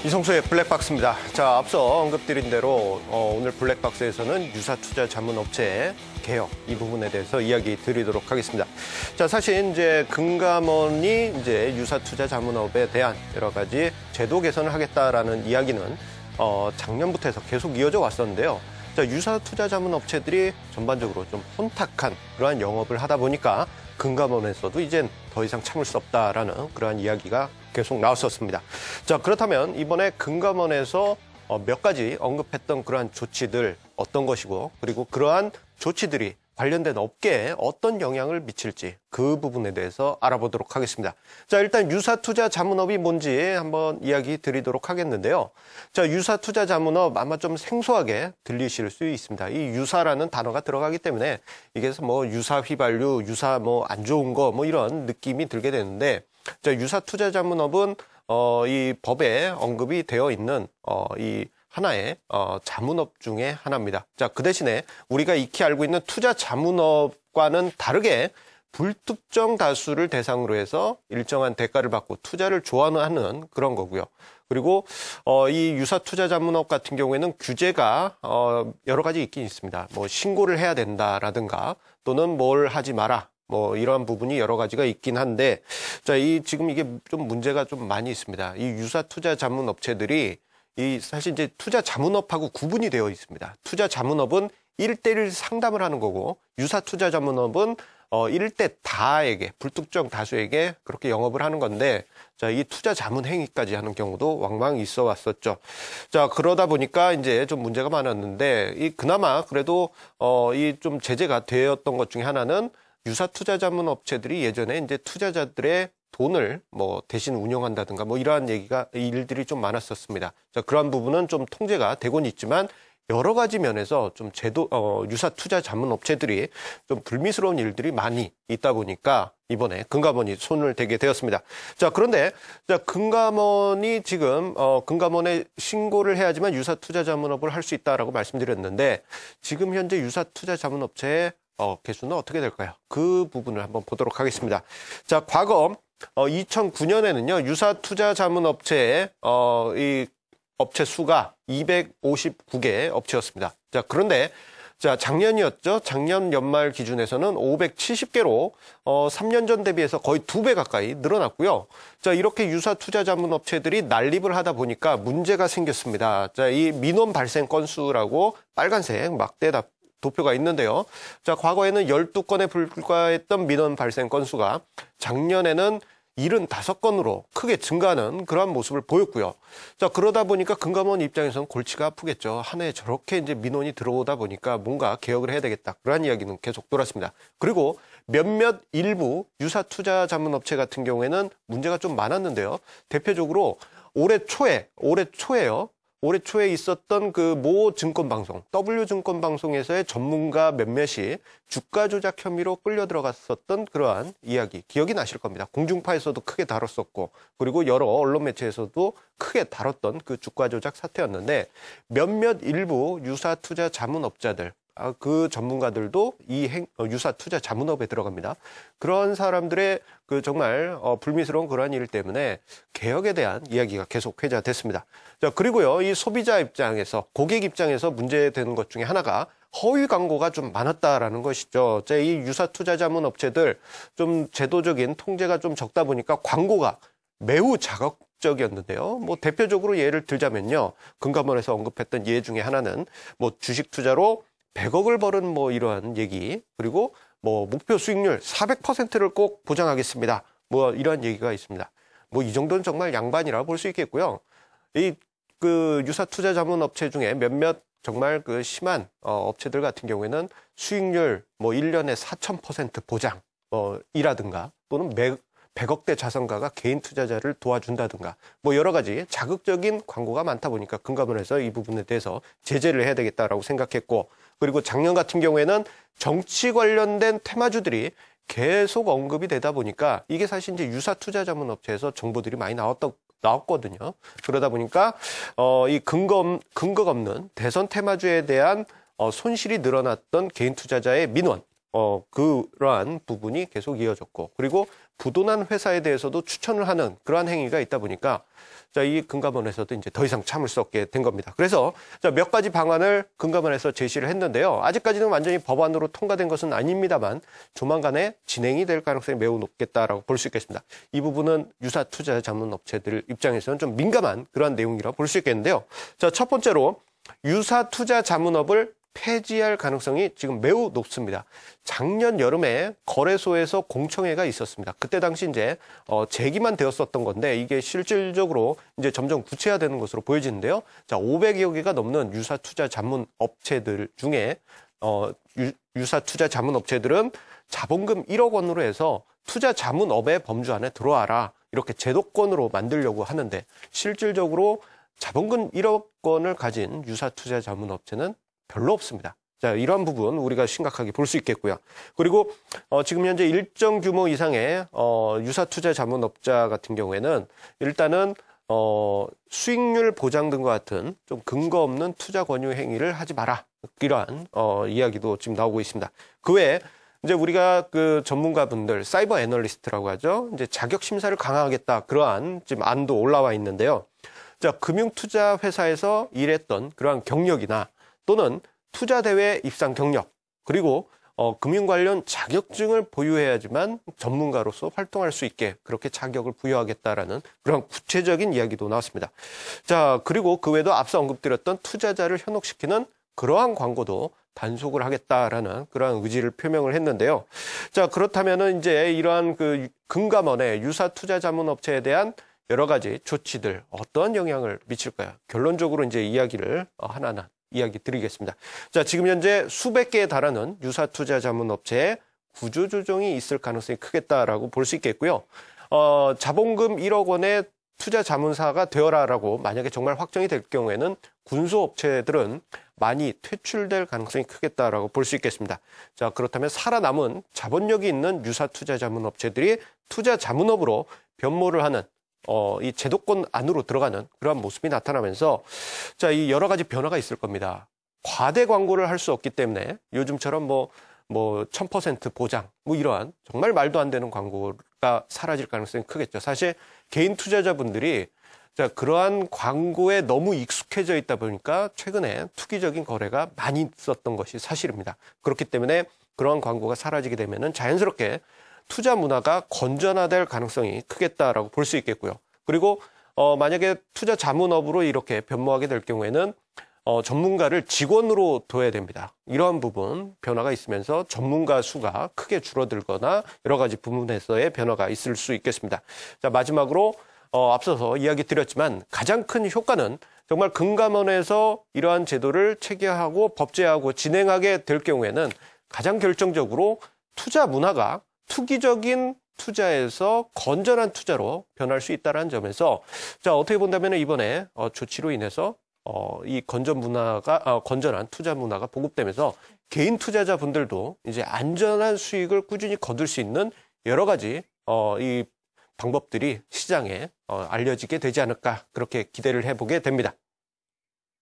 이성수의 블랙박스입니다. 자, 앞서 언급드린 대로 오늘 블랙박스에서는 유사투자자문업체 개혁 이 부분에 대해서 이야기 드리도록 하겠습니다. 자, 사실 이제 금감원이 이제 유사투자자문업에 대한 여러 가지 제도 개선을 하겠다라는 이야기는 작년부터 해서 계속 이어져 왔었는데요. 자, 유사투자자문업체들이 전반적으로 좀 혼탁한 그러한 영업을 하다 보니까 금감원에서도 이젠 더 이상 참을 수 없다라는 그러한 이야기가 계속 나왔었습니다. 자, 그렇다면 이번에 금감원에서 몇 가지 언급했던 그러한 조치들 어떤 것이고, 그리고 그러한 조치들이 관련된 업계에 어떤 영향을 미칠지 그 부분에 대해서 알아보도록 하겠습니다. 자, 일단 유사투자자문업이 뭔지 한번 이야기 드리도록 하겠는데요. 자, 유사투자자문업 아마 좀 생소하게 들리실 수 있습니다. 이 유사라는 단어가 들어가기 때문에 이게 뭐 유사휘발유, 유사 뭐 안 좋은 거 뭐 이런 느낌이 들게 되는데, 자, 유사투자자문업은 이 법에 언급이 되어 있는 이 하나의 자문업 중에 하나입니다. 자, 그 대신에 우리가 익히 알고 있는 투자 자문업과는 다르게 불특정 다수를 대상으로 해서 일정한 대가를 받고 투자를 조언하는 그런 거고요. 그리고 이 유사투자자문업 같은 경우에는 규제가 여러 가지 있긴 있습니다. 뭐 신고를 해야 된다라든가 또는 뭘 하지 마라. 뭐 이러한 부분이 여러 가지가 있긴 한데, 자, 지금 이게 좀 문제가 좀 많이 있습니다. 이 유사투자자문업체들이 사실 이제 투자자문업하고 구분이 되어 있습니다. 투자자문업은 1대1 상담을 하는 거고, 유사투자자문업은 1대 다에게, 불특정 다수에게 그렇게 영업을 하는 건데, 자, 이 투자자문 행위까지 하는 경우도 왕왕 있어 왔었죠. 자, 그러다 보니까 이제 좀 문제가 많았는데, 그나마 그래도 이 좀 제재가 되었던 것 중에 하나는 유사투자자문 업체들이 예전에 이제 투자자들의 돈을 뭐 대신 운영한다든가 뭐 이러한 일들이 좀 많았었습니다. 자, 그러한 부분은 좀 통제가 되곤 있지만 여러 가지 면에서 좀 유사투자자문 업체들이 좀 불미스러운 일들이 많이 있다 보니까 이번에 금감원이 손을 대게 되었습니다. 자, 그런데 금감원이 지금 금감원에 신고를 해야지만 유사투자자문업을 할 수 있다라고 말씀드렸는데, 지금 현재 유사투자자문업체의 개수는 어떻게 될까요? 그 부분을 한번 보도록 하겠습니다. 자, 과거 2009년에는요, 유사투자자문업체의 이 업체 수가 259개 업체였습니다. 자, 그런데 자, 작년이었죠. 작년 연말 기준에서는 570개로 3년 전 대비해서 거의 2배 가까이 늘어났고요. 자, 이렇게 유사투자자문업체들이 난립을 하다 보니까 문제가 생겼습니다. 자, 이 민원 발생 건수라고 빨간색 막대 도표가 있는데요. 자, 과거에는 12건에 불과했던 민원 발생 건수가 작년에는 75건으로 크게 증가하는 그러한 모습을 보였고요. 자, 그러다 보니까 금감원 입장에서는 골치가 아프겠죠. 한 해에 저렇게 이제 민원이 들어오다 보니까 뭔가 개혁을 해야 되겠다. 그러한 이야기는 계속 돌았습니다. 그리고 몇몇 일부 유사투자자문업체 같은 경우에는 문제가 좀 많았는데요. 대표적으로 올해 초에 있었던 그 모 증권방송, W증권방송에서의 전문가 몇몇이 주가 조작 혐의로 끌려 들어갔었던 그러한 이야기, 기억이 나실 겁니다. 공중파에서도 크게 다뤘었고, 그리고 여러 언론 매체에서도 크게 다뤘던 그 주가 조작 사태였는데, 몇몇 일부 유사투자 자문업자들, 그 전문가들도 유사투자 자문업에 들어갑니다. 그런 사람들의 그 정말 불미스러운 그러한 일 때문에 개혁에 대한 이야기가 계속 회자됐습니다. 자, 그리고요, 이 소비자 입장에서, 고객 입장에서 문제되는 것 중에 하나가 허위 광고가 좀 많았다라는 것이죠. 자, 이 유사투자 자문업체들 좀 제도적인 통제가 좀 적다 보니까 광고가 매우 자극적이었는데요. 뭐 대표적으로 예를 들자면요, 금감원에서 언급했던 예 중에 하나는 뭐 주식 투자로 100억을 벌은 뭐 이러한 얘기, 그리고 뭐 목표 수익률 400%를 꼭 보장하겠습니다. 뭐 이러한 얘기가 있습니다. 뭐 이 정도는 정말 양반이라고 볼 수 있겠고요. 그 유사투자자문업체 중에 몇몇 정말 그 심한 업체들 같은 경우에는 수익률 뭐 1년에 4000% 보장 이라든가 또는 100억대 자산가가 개인 투자자를 도와준다든가 뭐 여러 가지 자극적인 광고가 많다 보니까 금감원에서 이 부분에 대해서 제재를 해야 되겠다라고 생각했고, 그리고 작년 같은 경우에는 정치 관련된 테마주들이 계속 언급이 되다 보니까 이게 사실 이제 유사투자자문업체에서 정보들이 많이 나왔거든요. 그러다 보니까 이 근거 없는 대선 테마주에 대한 손실이 늘어났던 개인 투자자의 민원, 그러한 부분이 계속 이어졌고, 그리고 부도난 회사에 대해서도 추천을 하는 그러한 행위가 있다 보니까 자, 이 금감원에서도 이제 더 이상 참을 수 없게 된 겁니다. 그래서 자, 몇 가지 방안을 금감원에서 제시를 했는데요. 아직까지는 완전히 법안으로 통과된 것은 아닙니다만 조만간에 진행이 될 가능성이 매우 높겠다라고 볼 수 있겠습니다. 이 부분은 유사 투자 자문 업체들 입장에서는 좀 민감한 그러한 내용이라고 볼 수 있겠는데요. 자, 첫 번째로 유사 투자 자문업을 폐지할 가능성이 지금 매우 높습니다. 작년 여름에 거래소에서 공청회가 있었습니다. 그때 당시 이제 제기만 되었었던 건데 이게 실질적으로 이제 점점 구체화되는 것으로 보여지는데요. 자, 500여 개가 넘는 유사 투자 자문 업체들 중에 유사 투자 자문 업체들은 자본금 1억 원으로 해서 투자 자문업의 범주 안에 들어와라. 이렇게 제도권으로 만들려고 하는데 실질적으로 자본금 1억 원을 가진 유사 투자 자문 업체는 별로 없습니다. 자, 이러한 부분 우리가 심각하게 볼 수 있겠고요. 그리고 지금 현재 일정 규모 이상의 유사 투자 자문업자 같은 경우에는 일단은 수익률 보장 등과 같은 좀 근거 없는 투자 권유 행위를 하지 마라. 이러한 이야기도 지금 나오고 있습니다. 그 외에 이제 우리가 그 전문가분들 사이버 애널리스트라고 하죠. 이제 자격 심사를 강화하겠다. 그러한 지금 안도 올라와 있는데요. 자, 금융투자 회사에서 일했던 그러한 경력이나 또는 투자대회 입상 경력, 그리고 금융 관련 자격증을 보유해야지만 전문가로서 활동할 수 있게 그렇게 자격을 부여하겠다라는 그런 구체적인 이야기도 나왔습니다. 자, 그리고 그 외에도 앞서 언급드렸던 투자자를 현혹시키는 그러한 광고도 단속을 하겠다라는 그러한 의지를 표명을 했는데요. 자, 그렇다면은 이제 이러한 그 금감원의 유사 투자 자문 업체에 대한 여러 가지 조치들 어떤 영향을 미칠까요? 결론적으로 이제 이야기를 하나하나 이야기 드리겠습니다. 자, 지금 현재 수백 개에 달하는 유사 투자 자문 업체에 구조조정이 있을 가능성이 크겠다라고 볼 수 있겠고요. 자본금 1억 원의 투자 자문사가 되어라라고 만약에 정말 확정이 될 경우에는 군소업체들은 많이 퇴출될 가능성이 크겠다라고 볼 수 있겠습니다. 자, 그렇다면 살아남은 자본력이 있는 유사 투자 자문 업체들이 투자 자문업으로 변모를 하는 이 제도권 안으로 들어가는 그러한 모습이 나타나면서 자, 이 여러 가지 변화가 있을 겁니다. 과대 광고를 할 수 없기 때문에 요즘처럼 뭐 1000% 보장 뭐 이러한 정말 말도 안 되는 광고가 사라질 가능성이 크겠죠. 사실 개인 투자자분들이 자, 그러한 광고에 너무 익숙해져 있다 보니까 최근에 투기적인 거래가 많이 있었던 것이 사실입니다. 그렇기 때문에 그러한 광고가 사라지게 되면은 자연스럽게 투자 문화가 건전화될 가능성이 크겠다라고 볼 수 있겠고요. 그리고 만약에 투자 자문업으로 이렇게 변모하게 될 경우에는 전문가를 직원으로 둬야 됩니다. 이러한 부분 변화가 있으면서 전문가 수가 크게 줄어들거나 여러 가지 부분에서의 변화가 있을 수 있겠습니다. 자, 마지막으로 앞서서 이야기 드렸지만 가장 큰 효과는 정말 금감원에서 이러한 제도를 체계하고 법제하고 진행하게 될 경우에는 가장 결정적으로 투자 문화가 투기적인 투자에서 건전한 투자로 변할 수 있다는 점에서 자, 어떻게 본다면 이번에 조치로 인해서 이 건전한 투자 문화가 보급되면서 개인 투자자분들도 이제 안전한 수익을 꾸준히 거둘 수 있는 여러 가지 이 방법들이 시장에 알려지게 되지 않을까 그렇게 기대를 해보게 됩니다.